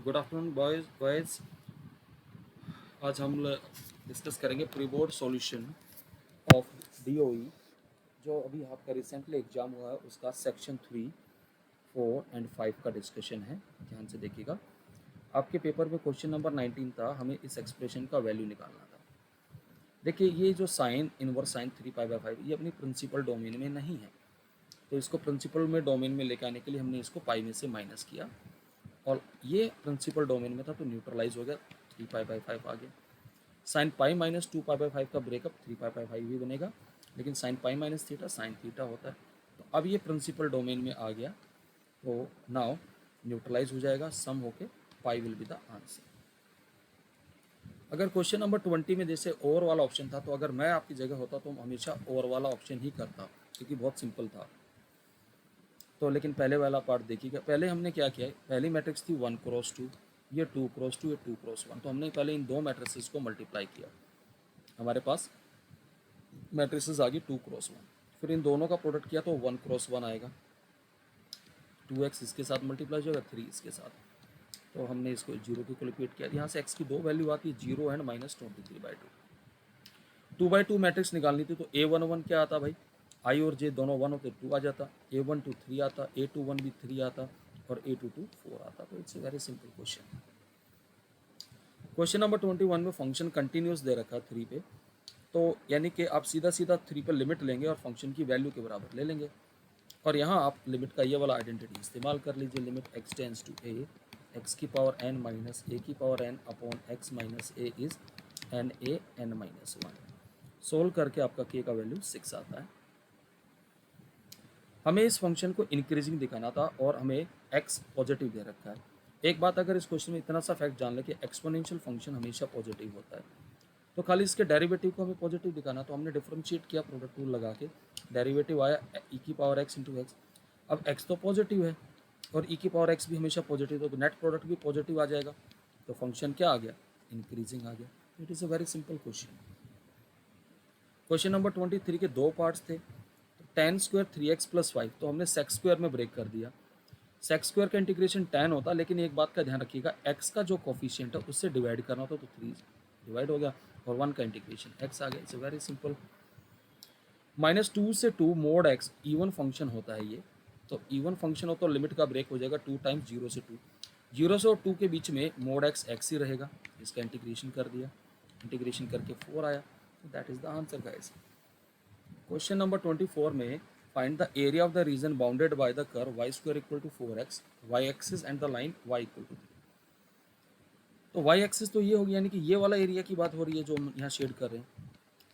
Good afternoon boys. आज हम discuss करेंगे pre board solution of DOE, जो अभी आपका रिसेंटली एग्जाम हुआ है उसका सेक्शन 3, 4 एंड 5 का डिस्कशन है। ध्यान से देखिएगा। आपके पेपर में क्वेश्चन नंबर 19 था, हमें इस एक्सप्रेशन का वैल्यू निकालना था। देखिए, ये जो साइन इनवर्स साइन 3π/5 ये अपनी प्रिंसिपल डोमेन में नहीं है, तो इसको प्रिंसिपल में डोमेन में लेकर आने के लिए हमने इसको पाई में से माइनस किया, और ये प्रिंसिपल डोमेन में था तो न्यूट्रलाइज हो गया, 3π/5 आ गया। साइन पाई माइनस 2π/5 का ब्रेकअप 3π/5 भी बनेगा, लेकिन sine pi minus theta sine theta होता है। तो अब ये प्रिंसिपल डोमेन में आ गया, तो नाउ न्यूट्रलाइज हो जाएगा, सम होके पाई विल बी द आंसर। अगर क्वेश्चन नंबर 20 में जैसे ओवर वाला ऑप्शन था, तो अगर मैं आपकी जगह होता तो हमेशा ओवर वाला ऑप्शन ही करता, क्योंकि बहुत सिंपल था। तो लेकिन पहले वाला पार्ट देखिएगा। पहले हमने क्या किया है, पहली मैट्रिक्स थी 1x2, ये 2x2, ये 2x1। तो हमने पहले इन दो मैट्रिसेस को मल्टीप्लाई किया, हमारे पास मैट्रिसेस आ गई 2x1। फिर इन दोनों का प्रोडक्ट किया तो 1x1 आएगा, 2x इसके साथ मल्टीप्लाई हो जाएगा, 3 इसके साथ। तो हमने इसको 0 की कोलिक्वेट किया। यहाँ से x की दो वैल्यू आती है, 0 एंड -23/2। 2/2 मैट्रिक्स निकालनी थी, तो A11 क्या आता भाई, आई और जे दोनों 1 होते 2 आ जाता, A12 3 आता, A21 भी 3 आता, और A22 4 आता। तो it's a very simple question. Question number 21 में फंक्शन कंटिन्यूस दे रखा है 3 पे, तो यानी कि आप सीधा सीधा 3 पर लिमिट लेंगे और फंक्शन की वैल्यू के बराबर ले लेंगे। और यहाँ आप लिमिट का ये वाला आइडेंटिटी इस्तेमाल कर लीजिए, limit x tends to a, x की पावर n माइनस a की power n upon x minus a is n a n-1। Solve करके आपका k का वैल्यू 6 आता है। हमें इस फंक्शन को इंक्रीजिंग दिखाना था और हमें x पॉजिटिव दे रखा है। एक बात अगर इस क्वेश्चन में इतना सा फैक्ट जान ले कि एक्सपोनेंशियल फंक्शन हमेशा पॉजिटिव होता है, तो खाली इसके डेरिवेटिव को हमें पॉजिटिव दिखाना, तो हमने डिफरेंशिएट किया प्रोडक्ट रूल लगा के, डेरिवेटिव आया e की पावर x इंटू एक्स। अब x तो पॉजिटिव है और e की पावर x भी हमेशा पॉजिटिव है, तो नेट प्रोडक्ट भी पॉजिटिव आ जाएगा, तो फंक्शन क्या आ गया, इंक्रीजिंग आ गया। It is a very simple question. Question number 23 के दो पार्ट्स थे, tan स्क्वायर 3x + 5, तो हमने सेक स्क्वायर में ब्रेक कर दिया। सेक स्क्वायर का इंटीग्रेशन tan होता, लेकिन एक बात का ध्यान रखिएगा, x का जो कोफिशिएंट है उससे डिवाइड करना होता, तो 3 डिवाइड हो गया और 1 का इंटीग्रेशन x आ गया। It's very simple. -2 से 2 मोड x इवन फंक्शन होता है ये, तो इवन फंक्शन हो तो लिमिट का ब्रेक हो जाएगा 2 टाइम्स 0 से 2, 0 से 2 के बीच में मोड x ही रहेगा। इसका इंटीग्रेशन कर दिया, इंटीग्रेशन करके 4 आया, that is the answer guys. Question number 24 में find the area of the region bounded by the curve y square equal to 4x, y axis and the line y equal to 3। तो y axis तो ये होगी, यानी कि ये वाला area की बात हो रही है जो हम यहाँ शेड कर रहे हैं।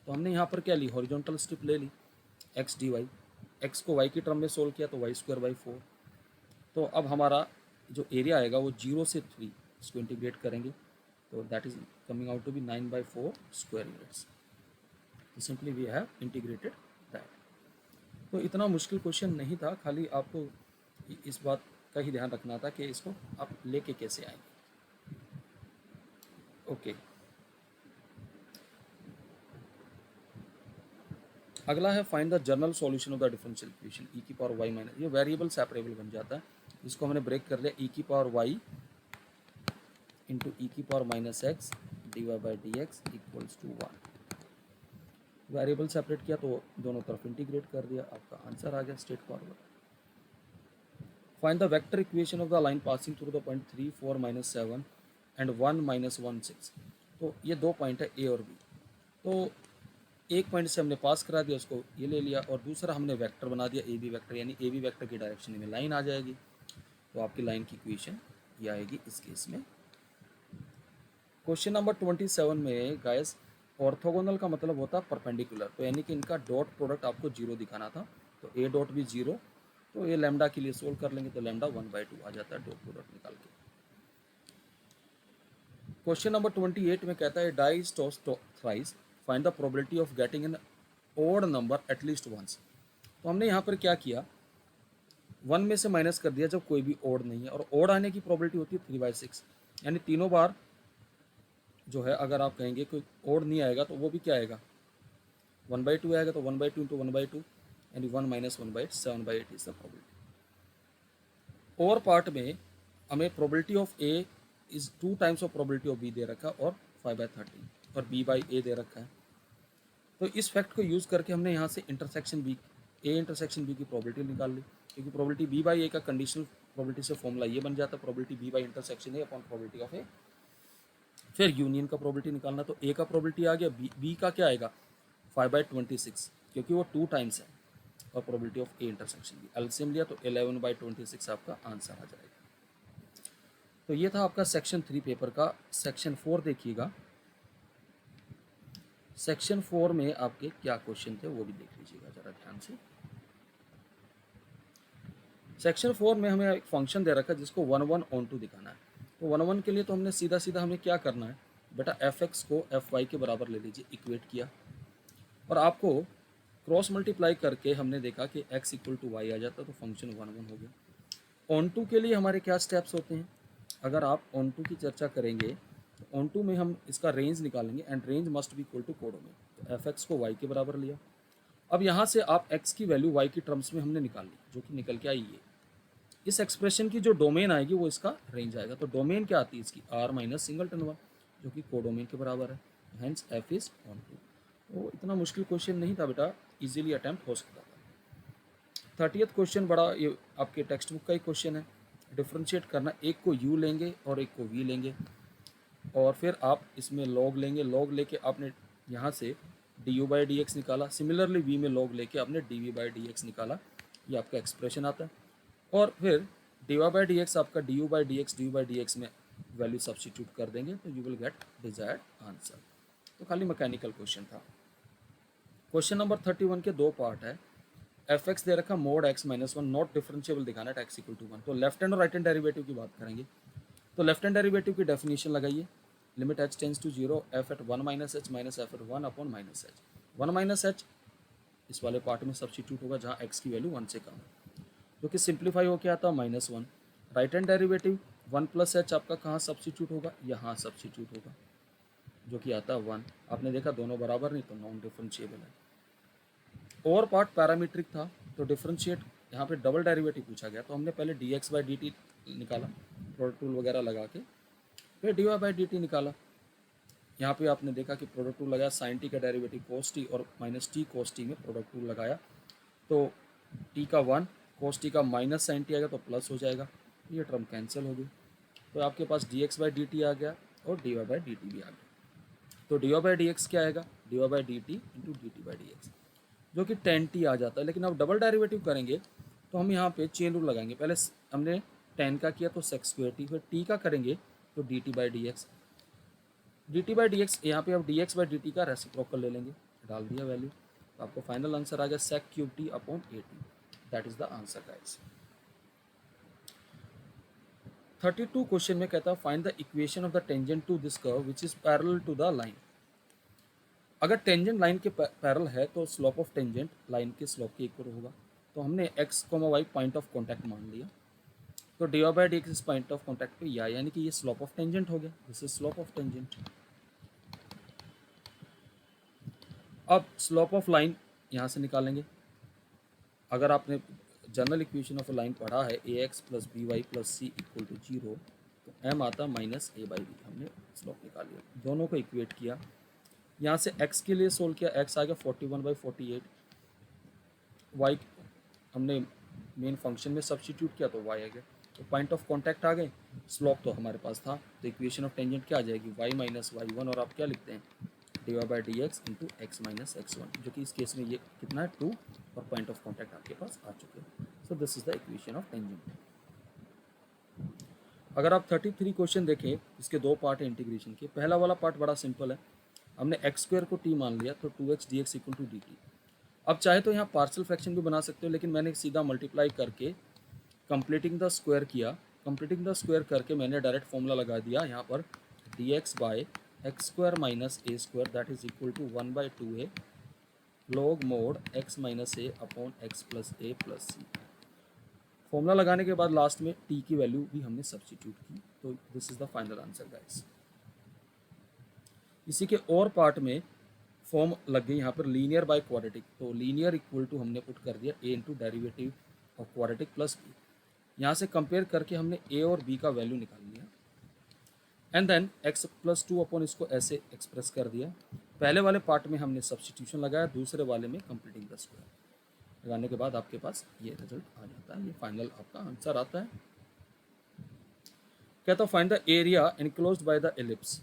तो हमने यहाँ पर क्या ली, हॉरिजॉन्टल स्ट्रिप ले ली, x dy, x को y की टर्म में सोल्व किया तो y²/4। तो अब हमारा जो एरिया आएगा वो 0 से 3, इसको इंटीग्रेट करेंगे तो that is coming out to be 9/4 square units. Simply we have integrated that. तो इतना मुश्किल क्वेश्चन नहीं था, खाली आपको इस बात का ही ध्यान रखना था कि इसको आप लेके कैसे आएंगे। ओके, अगला है find the general solution of the differential equation e की पावर y माइनस, ये वेरिएबल सेपरेबल बन जाता है, इसको हमने ब्रेक कर लिया, e की पावर y इंटू ई की power -x dy/dx equals to 1। Variable separate किया तो दोनों तरफ इंटीग्रेट कर दिया, आपका आंसर आ गया straight forward. Find the vector equation of the line passing through the point 3 4 -7 and 1 -1 6। तो ये दो पॉइंट है ए और बी, तो एक पॉइंट से हमने पास करा दिया, उसको ये ले लिया, और दूसरा हमने वेक्टर बना दिया ए बी वेक्टर, यानी ए बी वेक्टर की डायरेक्शन में लाइन आ जाएगी, तो आपकी लाइन की इक्वेशन ये आएगी इस केस में। क्वेश्चन नंबर 27 में गाइस, ऑर्थोगोनल का मतलब होता है परपेंडिकुलर, तो यानी कि इनका डॉट प्रोडक्ट आपको 0 दिखाना था, तो ए डॉट भी 0, तो ये लैम्डा के लिए सोल्व कर लेंगे तो लैम्डा 1/2 आ जाता है डॉट प्रोडक्ट निकाल के। क्वेश्चन नंबर 28 में कहता है dice toss thrice, find the probability of getting an odd number at least once. तो हमने यहाँ पर क्या किया, 1 में से माइनस कर दिया जब कोई भी ओड नहीं है, और ओड आने की प्रोबेबिलिटी होती है 3/6, यानी तीनों बार जो है अगर आप कहेंगे कोई ओड नहीं आएगा तो वो भी क्या आएगा, 1/2 आएगा, तो 1/2 इंटू 1/2 यानी 1 - 1/7/8 इज द प्रोबेबिलिटी। और पार्ट में हमें probability of a is 2 times of probability of b दे रखा है और 5/13 और बी बाई ए दे रखा है। तो इस फैक्ट को यूज़ करके हमने यहाँ से intersection B A intersection B की प्रोबेबिलिटी निकाल ली, क्योंकि प्रोबेबिलिटी बी बाई ए का कंडीशनल प्रोबेबिलिटी से फॉर्मूला ये बन जाता है, probability b by intersection a upon probability of a. फिर यूनियन का प्रोबेबिलिटी निकालना, तो ए का प्रोबेबिलिटी आ गया, बी का क्या आएगा 5/26, क्योंकि वो 2 टाइम्स है, और probability of A intersection B LCM लिया तो 11/26 आपका आंसर आ जाएगा। तो ये था आपका सेक्शन 3 पेपर का। सेक्शन 4 देखिएगा। सेक्शन 4 में आपके क्या क्वेश्चन थे वो भी देख लीजिएगा ज़रा ध्यान से। सेक्शन 4 में हमें एक फंक्शन दे रखा है जिसको 1 ऑन टू दिखाना है। तो 1 के लिए तो हमने सीधा सीधा हमें क्या करना है बेटा, एफ एक्स को एफ वाई के बराबर ले लीजिए, इक्वेट किया, और आपको क्रॉस मल्टीप्लाई करके हमने देखा कि x इक्वल टू वाई आ जाता, तो फंक्शन 1 हो गया। ऑन टू के लिए हमारे क्या स्टेप्स होते हैं, अगर आप ऑन टू की चर्चा करेंगे तो ऑन टू में हम इसका रेंज निकालेंगे, and range must be equal to codomain. तो एफ एक्स को वाई के बराबर लिया। अब यहाँ से आप x की वैल्यू y की टर्म्स में हमने निकाल ली, जो कि निकल के आई है। इस एक्सप्रेशन की जो डोमेन आएगी वो इसका रेंज आएगा। तो डोमेन क्या आती है इसकी, r माइनस सिंगलटन 1, जो कि कोडोमेन के बराबर है, hence f is onto. तो इतना मुश्किल क्वेश्चन नहीं था बेटा, इजीली अटैम्प्ट हो सकता था। 30th क्वेश्चन बड़ा ये आपके टेक्स्ट बुक का ही क्वेश्चन है। डिफ्रेंशिएट करना, एक को u लेंगे और एक को v लेंगे, और फिर आप इसमें log लेंगे। log लेके आपने यहाँ से du/dx निकाला, सिमिलरली v में log लेके आपने dv/dx निकाला, ये आपका एक्सप्रेशन आता है। और फिर dy/dx आपका du/dx में वैल्यू सब्स्टिट्यूट कर देंगे, तो you will get desired answer. तो खाली मैकेनिकल क्वेश्चन था। क्वेश्चन नंबर 31 के 2 पार्ट है। एफ एक्स दे रखा mod x minus 1 not differentiable दिखाना है x इक्वल टू 1। तो लेफ्ट हैंड और राइट हैंड डेरिवेटिव की बात करेंगे। तो लेफ्ट हैंड डेरिवेटिव की डेफिनेशन लगाइए, limit h tends to 0 f at 1 minus h minus f at 1 upon minus h। 1 minus h इस वाले पार्ट में सब्स्टिट्यूट होगा जहाँ x की वैल्यू 1 से कम है, जो कि सिंप्लीफाई होकर आता है -1। Right hand derivative 1 plus h आपका कहाँ सब्स्टिट्यूट होगा, यहाँ सब्स्टिट्यूट होगा, जो कि आता है 1। आपने देखा दोनों बराबर नहीं, तो नॉन डिफरेंशिएबल है। और पार्ट पैरामीट्रिक था, तो डिफरेंशिएट यहाँ पे डबल डेरिवेटिव पूछा गया, तो हमने पहले dx/dt निकाला प्रोडक्ट रूल वगैरह लगा के, फिर dy/dt निकाला। यहाँ पे आपने देखा कि प्रोडक्ट रूल लगाया, साइन टी का डेरिवेटिव cos t और माइनस टी cos t में प्रोडक्ट रूल लगाया, तो t का 1 cos t का माइनस साइन टी आएगा तो प्लस हो जाएगा, ये टर्म कैंसिल हो गई, तो आपके पास dx/dt आ गया और dy/dt भी आ गया। तो dy/dx क्या आएगा, dy/dt इंटू dt/dx, जो कि tan t आ जाता है। लेकिन अब डबल डेरिवेटिव करेंगे तो हम यहाँ पे चेन रूल लगाएंगे, पहले हमने tan का किया तो sec स्क्वायर t, फिर t का करेंगे तो dt/dx। dt/dx यहाँ पे अब dx/dt का रेसिप्रोकल ले लेंगे, डाल दिया वैल्यू, तो आपको फाइनल आंसर आ गया sec cube t upon a t। That is the answer guys. 32 क्वेश्चन में कहता है find the equation of the tangent to this curve which is parallel to the line. अगर टेंजेंट लाइन के पैरेलल है तो स्लोप ऑफ टेंजेंट लाइन के slope के इक्वल होगा। तो हमने x, y point of contact मान लिया, तो dy/dx इस पॉइंट ऑफ कॉन्टैक्ट पे यानी कि ये स्लोप ऑफ टेंजेंट हो गया, this is slope of tangent. अब स्लोप ऑफ लाइन यहाँ से निकालेंगे। अगर आपने जनरल इक्वेशन ऑफ लाइन पढ़ा है ax plus by plus c equal to 0, तो m आता माइनस a/b। हमने स्लोप निकाल लिया, दोनों को इक्वेट किया, यहाँ से x के लिए सोल्व किया, x आ गया 41/48, y हमने मेन फंक्शन में सब्स्टिट्यूट किया तो y आ गया, तो पॉइंट ऑफ कांटेक्ट आ गए, स्लोप तो हमारे पास था, तो इक्वेशन ऑफ टेंजेंट क्या आ जाएगी y माइनस y1, और आप क्या लिखते हैं dy/dx into x minus x1, जो कि इस केस में ये कितना है 2, और पॉइंट ऑफ कांटेक्ट आपके पास आ चुके हैं। So this is the equation of tangent. अगर आप 33 क्वेश्चन देखें, इसके 2 पार्ट है इंटीग्रेशन के। पहला वाला पार्ट बड़ा सिंपल है, हमने एक्स स्क्वायर को t मान लिया, तो 2x dx equal to dt। अब चाहे तो यहाँ पार्शियल फ्रैक्शन भी बना सकते हो, लेकिन मैंने सीधा मल्टीप्लाई करके कंप्लीटिंग द स्क्वायर किया। कंप्लीटिंग द स्क्वायर करके मैंने डायरेक्ट फॉर्मूला लगा दिया यहाँ पर, dx by x square minus a square that is equal to 1/2a log mod x minus a upon x plus a plus c. Formula लगाने के बाद लास्ट में t की वैल्यू भी हमने सब्स्टिट्यूट की, तो this is the final answer guys. इसी के और पार्ट में फॉर्म लग गई यहाँ पर लीनियर बाय क्वाड्रेटिक, तो लीनियर इक्वल टू हमने पुट कर दिया a into derivative of quadratic plus b। यहाँ से कंपेयर करके हमने a और b का वैल्यू निकाल लिया। And then x plus two upon इसको ऐसे एक्सप्रेस कर दिया। पहले वाले पार्ट में हमने सब्सटीट्यूशन लगाया, दूसरे वाले में कंप्लीटिंग द स्क्वायर लगाने के बाद आपके पास ये रिजल्ट आ जाता है, ये फाइनल आपका आंसर आता है। कहता find the area enclosed by the ellipse.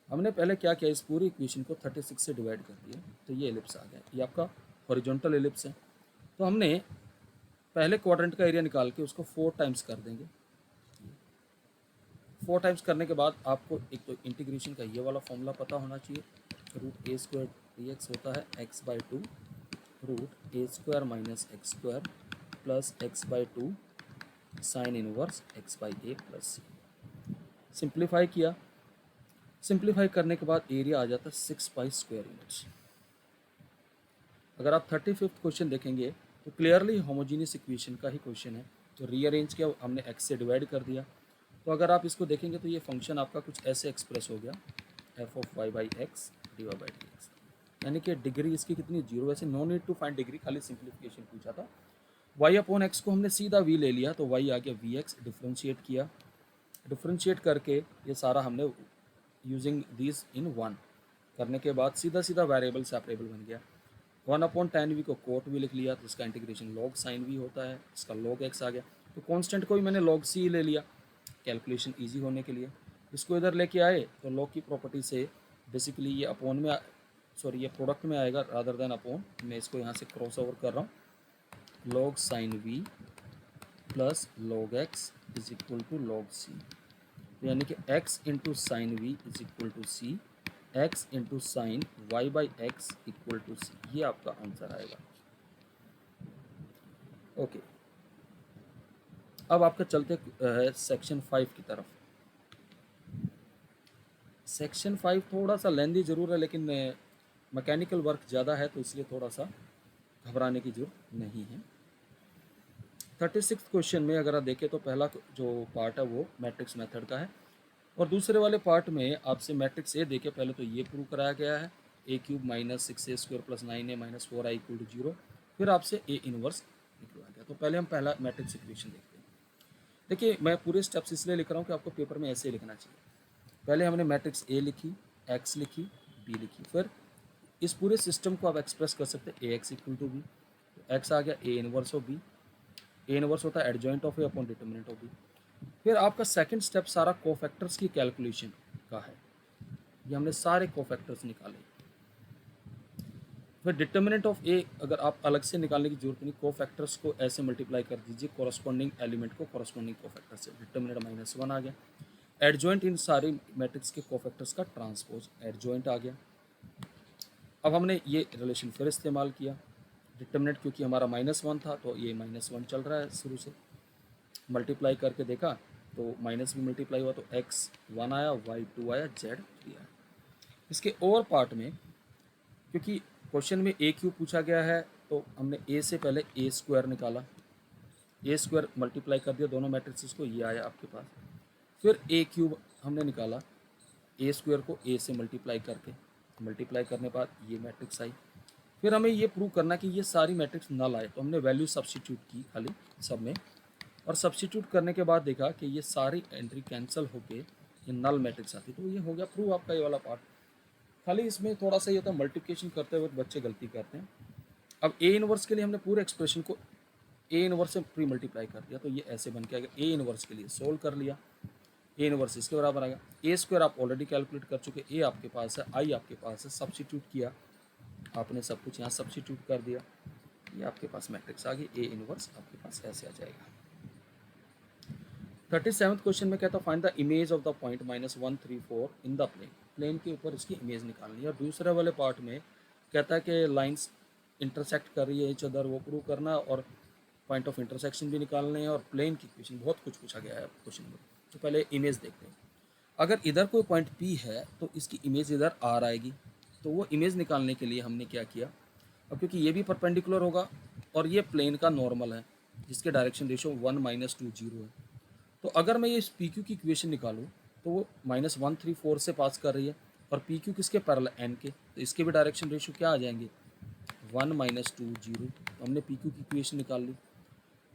हमने पहले क्या किया, इस पूरी इक्वेशन को 36 से डिवाइड कर दिया, तो ये एलिप्स आ गया, ये आपका हॉरिजॉन्टल एलिप्स है। तो हमने पहले क्वाड्रेंट का एरिया निकाल के उसको 4 टाइम्स कर देंगे। 4 टाइम्स करने के बाद आपको एक तो इंटीग्रेशन का ये वाला फॉर्मूला पता होना चाहिए, root a square d x होता है x by two root a square minus x square plus x by two sine inverse x by a plus c. Simplify किया, सिंप्लीफाई करने के बाद एरिया आ जाता है 6 पाई स्क्वायर यूनिट्स। अगर आप 35th क्वेश्चन देखेंगे तो क्लियरली होमोजीनियस इक्वेशन का ही क्वेश्चन है, तो रीअरेंज किया, हमने एक्स से डिवाइड कर दिया। तो अगर आप इसको देखेंगे तो ये फंक्शन आपका कुछ ऐसे एक्सप्रेस हो गया, f of y by x d y by d x, यानी कि डिग्री इसकी कितनी, जीरो। वैसे no need to find degree, खाली सिंप्लीफिकेशन पूछा था। वाई अपॉन एक्स को हमने सीधा वी ले लिया, तो वाई आ गया वी एक्स, डिफ्रेंशिएट किया, डिफ्रेंशिएट करके ये सारा हमने यूजिंग दिस इन वन करने के बाद सीधा सीधा वेरिएबल सेपरेबल बन गया। 1/10 वी को कोट वी लिख लिया, तो इसका इंटीग्रेशन लॉग साइन वी होता है, इसका लॉग एक्स आ गया। तो कांस्टेंट को भी मैंने लॉग सी ले लिया कैलकुलेशन इजी होने के लिए। इसको इधर लेके आए तो लॉग की प्रॉपर्टी से बेसिकली ये अपॉन में सॉरी ये प्रोडक्ट में आएगा रादर देन अपॉन। मैं इसको यहाँ से क्रॉस ओवर कर रहा हूँ, log sine v plus log x is equal to log c, यानी कि x into sine v is equal to c, x into sine y by x equal to c, ये आपका आंसर आएगा। Okay, अब आपका चलते है सेक्शन 5 की तरफ। सेक्शन 5 थोड़ा सा लेंदी ज़रूर है, लेकिन मैकेनिकल वर्क ज़्यादा है, तो इसलिए थोड़ा सा घबराने की जरूरत नहीं है। 36 क्वेश्चन में अगर आप देखें तो पहला जो पार्ट है वो मैट्रिक्स मेथड का है, और दूसरे वाले पार्ट में आपसे मैट्रिक्स ए देके पहले तो ये प्रूव कराया गया है, a cube minus 6a square plus 9a minus 4i equal to 0। फिर आपसे ए इनवर्स निकलवाया गया। तो पहले हम पहला मैट्रिक्स इक्वेशन देखते हैं। देखिए मैं पूरे स्टेप्स इसलिए लिख रहा हूँ कि आपको पेपर में ऐसे लिखना चाहिए। पहले हमने मैट्रिक्स ए लिखी, एक्स लिखी, बी लिखी, फिर इस पूरे सिस्टम को आप एक्सप्रेस कर सकते हैं a x equal to b, तो एक्स आ गया a inverse of b, a inverse होता है adjoint of a upon determinant of b. फिर आपका सेकंड स्टेप सारा कोफैक्टर्स की कैलकुलेशन का है, ये हमने सारे कोफैक्टर्स निकाले। फिर डिटर्मिनेंट ऑफ ए अगर आप अलग से निकालने की जरूरत नहीं, कोफैक्टर्स को ऐसे मल्टीप्लाई कर दीजिए कॉरस्पॉन्डिंग एलिमेंट को कॉरस्पॉन्डिंग कोफैक्टर से, डिटर्मिनेंट -1 आ गया। एडजॉइंट इन सारे मैट्रिक्स के कोफैक्टर्स का ट्रांसपोज एडजॉइंट आ गया। अब हमने ये रिलेशन फिर इस्तेमाल किया, डिटर्मिनेंट क्योंकि हमारा -1 था तो ये -1 चल रहा है शुरू से, मल्टीप्लाई करके देखा तो माइनस भी मल्टीप्लाई हुआ, तो x1 आया, y2 आया, z3 आया। इसके ओवर पार्ट में क्योंकि क्वेश्चन में ए क्यूब पूछा गया है, तो हमने ए से पहले ए स्क्वायर निकाला, ए स्क्वायर मल्टीप्लाई कर दिया दोनों मैट्रिक्स को, ये आया आपके पास। फिर ए क्यूब हमने निकाला, ए स्क्वायर को ए से मल्टीप्लाई करके, मल्टीप्लाई करने के बाद ये मैट्रिक्स आई। फिर हमें ये प्रूव करना कि ये सारी मैट्रिक्स नल आए, तो हमने वैल्यू सब्स्टिट्यूट की खाली सब में, और सब्स्टिट्यूट करने के बाद देखा कि ये सारी एंट्री कैंसिल होके ये नल मैट्रिक्स आती, तो ये हो गया प्रूव आपका ये वाला पार्ट। खाली इसमें थोड़ा सा ये होता है मल्टीप्लिकेशन करते हुए बच्चे गलती करते हैं। अब ए इनवर्स के लिए हमने पूरे एक्सप्रेशन को ए इनवर्स से प्री मल्टीप्लाई कर दिया, तो ये ऐसे बन के आएगा। ए इनवर्स के लिए सोल्व कर लिया, ए इनवर्स इसके बराबर आ गया। ए स्क्वायर आप ऑलरेडी कैलकुलेट कर चुके, ए आपके पास है, आई आपके पास है, सब्स्टिट्यूट किया आपने, सब कुछ यहाँ सब्स्टिट्यूट कर दिया, ये आपके पास मैट्रिक्स आ गई, ए इनवर्स आपके पास ऐसे आ जाएगा। 37th क्वेश्चन में कहता find the image of the point -1 3 4 in the plane, plane के ऊपर इसकी इमेज निकालनी है। और दूसरे वाले पार्ट में कहता है कि लाइंस इंटरसेक्ट कर रही है इच अदर, वो प्रूव करना, और पॉइंट ऑफ इंटरसेक्शन भी निकालने हैं, और प्लेन की इक्वेशन, बहुत कुछ पूछा गया है क्वेश्चन में। तो पहले इमेज देखते हैं। अगर इधर कोई पॉइंट P है तो इसकी इमेज इधर R आएगी, तो वो इमेज निकालने के लिए हमने क्या किया, अब क्योंकि ये भी परपेंडिकुलर होगा और ये प्लेन का नॉर्मल है जिसके डायरेक्शन रेशियो 1 - 2 0 है, तो अगर मैं ये PQ की इक्वेशन निकालूँ तो वो -1 3 4 से पास कर रही है, और PQ किसके पैरेलल n के, तो इसके भी डायरेक्शन रेशियो क्या आ जाएंगे 1 - 2 0। तो हमने PQ की इक्वेशन निकाल ली।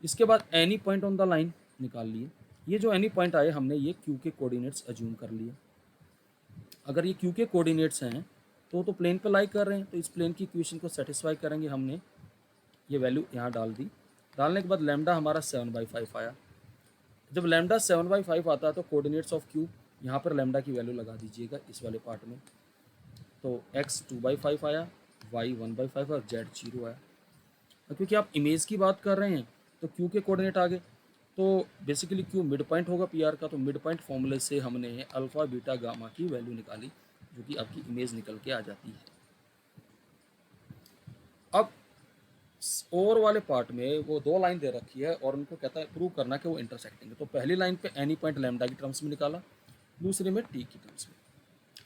इसके बाद any point on the line निकाल लिए। ये जो एनी पॉइंट आए हमने ये Q के कोऑर्डिनेट्स अज्यूम कर लिए, अगर ये क्यू के कोऑर्डिनेट्स हैं तो प्लेन पे लाई कर रहे हैं, तो इस प्लेन की इक्वेशन को सेटिस्फाई करेंगे। हमने ये वैल्यू यहाँ डाल दी। डालने के बाद लैम्डा हमारा 7/5 आया। जब लैम्डा 7/5 आता है तो कोऑर्डिनेट्स ऑफ क्यूब यहाँ पर लैम्डा की वैल्यू लगा दीजिएगा इस वाले पार्ट में। तो x 2/5 आया, y 1/5 और z 0 आया। और क्योंकि आप इमेज की बात कर रहे हैं तो q के कोऑर्डिनेट आ गए, तो बेसिकली q मिड पॉइंट होगा पी आर का। तो मिड पॉइंट फॉर्मूले से हमने अल्फ़ा बीटा गामा की वैल्यू निकाली, जो कि आपकी इमेज निकल के आ जाती है। अब और वाले पार्ट में वो दो लाइन दे रखी है और उनको कहता है प्रूव करना कि वो इंटरसेक्टिंग है। तो पहली लाइन पे एनी पॉइंट लैम्डा की टर्म्स में निकाला, दूसरी में टी की टर्म्स में।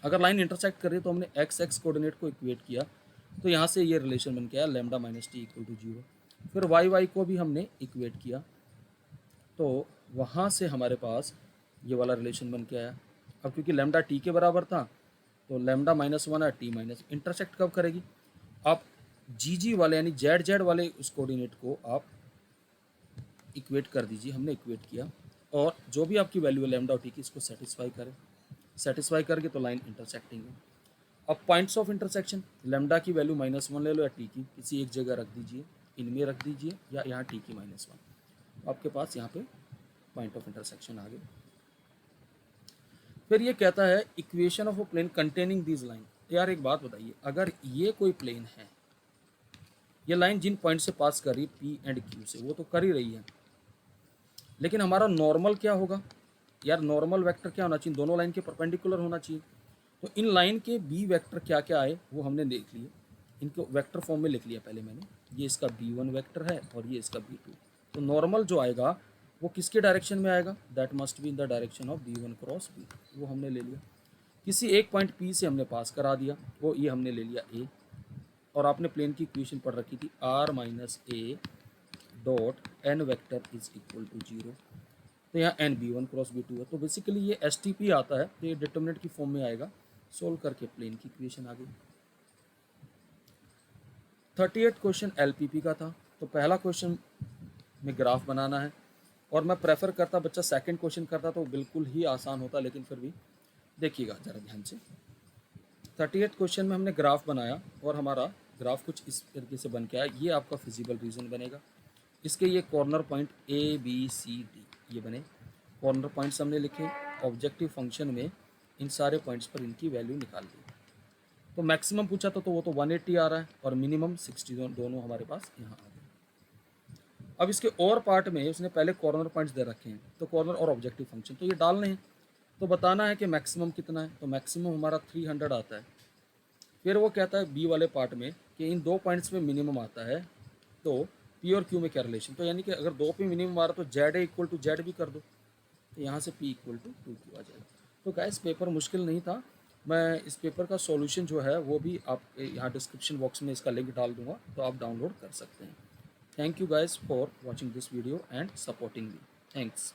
अगर लाइन इंटरसेक्ट कर रही है तो हमने एक्स एक्स कोऑर्डिनेट को इक्वेट किया, तो यहाँ से ये रिलेशन बन के आया lambda minus t equal to 0। फिर वाई वाई को भी हमने इक्वेट किया, तो वहाँ से हमारे पास ये वाला रिलेशन बन के आया। अब क्योंकि लैम्डा टी के बराबर था तो लैम्डा -1 है, टी माइनस इंटरसेक्ट कब करेगी, आप जी जी वाले यानी जेड जेड वाले उस कोऑर्डिनेट को आप इक्वेट कर दीजिए। हमने इक्वेट किया और जो भी आपकी वैल्यू है लैम्डा और टी की, इसको सेटिस्फाई करें। सेटिस्फाई करके तो लाइन इंटरसेक्टिंग है। अब पॉइंट्स ऑफ इंटरसेक्शन, लैम्डा की वैल्यू -1 ले लो या टी की, किसी एक जगह रख दीजिए, इनमें रख दीजिए या यहाँ टी की -1, तो आपके पास यहाँ पे पॉइंट ऑफ इंटरसेक्शन आ गए। फिर ये कहता है equation of a plane containing this line. यार एक बात बताइए, अगर ये कोई प्लेन है, ये लाइन जिन पॉइंट से पास कर रही है पी एंड क्यू से, वो तो कर ही रही है, लेकिन हमारा नॉर्मल क्या होगा यार, नॉर्मल वेक्टर क्या होना चाहिए, दोनों लाइन के परपेंडिकुलर होना चाहिए। तो इन लाइन के बी वेक्टर क्या क्या आए वो हमने देख लिए, इनको वेक्टर फॉर्म में लिख लिया पहले मैंने। ये इसका b1 वेक्टर है और ये इसका b2। तो नॉर्मल जो आएगा वो किसके डायरेक्शन में आएगा, that must be in the direction of b1 cross b, वो हमने ले लिया। किसी एक पॉइंट P से हमने पास करा दिया, वो ये हमने ले लिया A। और आपने प्लेन की इक्वेशन पढ़ रखी थी r-a dot n vector is equal to 0। तो यहाँ n b1 क्रॉस b2 है, तो बेसिकली ये STP आता है, तो ये डिटर्मिनेंट की फॉर्म में आएगा। सोल्व करके प्लेन की इक्वेशन आ गई। 38 क्वेश्चन LPP का था। तो पहला क्वेश्चन में ग्राफ बनाना है, और मैं प्रेफर करता बच्चा सेकंड क्वेश्चन करता तो बिल्कुल ही आसान होता, लेकिन फिर भी देखिएगा ज़रा ध्यान से। 38 क्वेश्चन में हमने ग्राफ बनाया और हमारा ग्राफ कुछ इस तरीके से बन के आया। ये आपका फिजिबल रीजन बनेगा। इसके ये कॉर्नर पॉइंट ABCD ये बने, कॉर्नर पॉइंट्स हमने लिखे। ऑब्जेक्टिव फंक्शन में इन सारे पॉइंट्स पर इनकी वैल्यू निकाल दी। तो मैक्सिमम पूछा था तो वो तो 180 आ रहा है और मिनिमम 60 दोनों हमारे पास यहाँ आ गए। अब इसके और पार्ट में उसने पहले कॉर्नर पॉइंट्स दे रखे हैं, तो कॉर्नर और ऑब्जेक्टिव फंक्शन तो ये डालने हैं। तो बताना है कि मैक्सिमम कितना है, तो मैक्सिमम हमारा 300 आता है। फिर वो कहता है बी वाले पार्ट में कि इन दो पॉइंट्स में मिनिमम आता है, तो पी और क्यू में क्या रिलेशन, तो यानी कि अगर दो पे मिनिमम आ रहा तो z a equal to z भी कर दो, तो यहाँ से पी इक्वल टू 2Q आ जाएगा। तो गाइस पेपर मुश्किल नहीं था। मैं इस पेपर का सॉल्यूशन जो है वो भी आप यहाँ डिस्क्रिप्शन बॉक्स में इसका लिंक डाल दूँगा, तो आप डाउनलोड कर सकते हैं। Thank you guys for watching this video and supporting me. Thanks.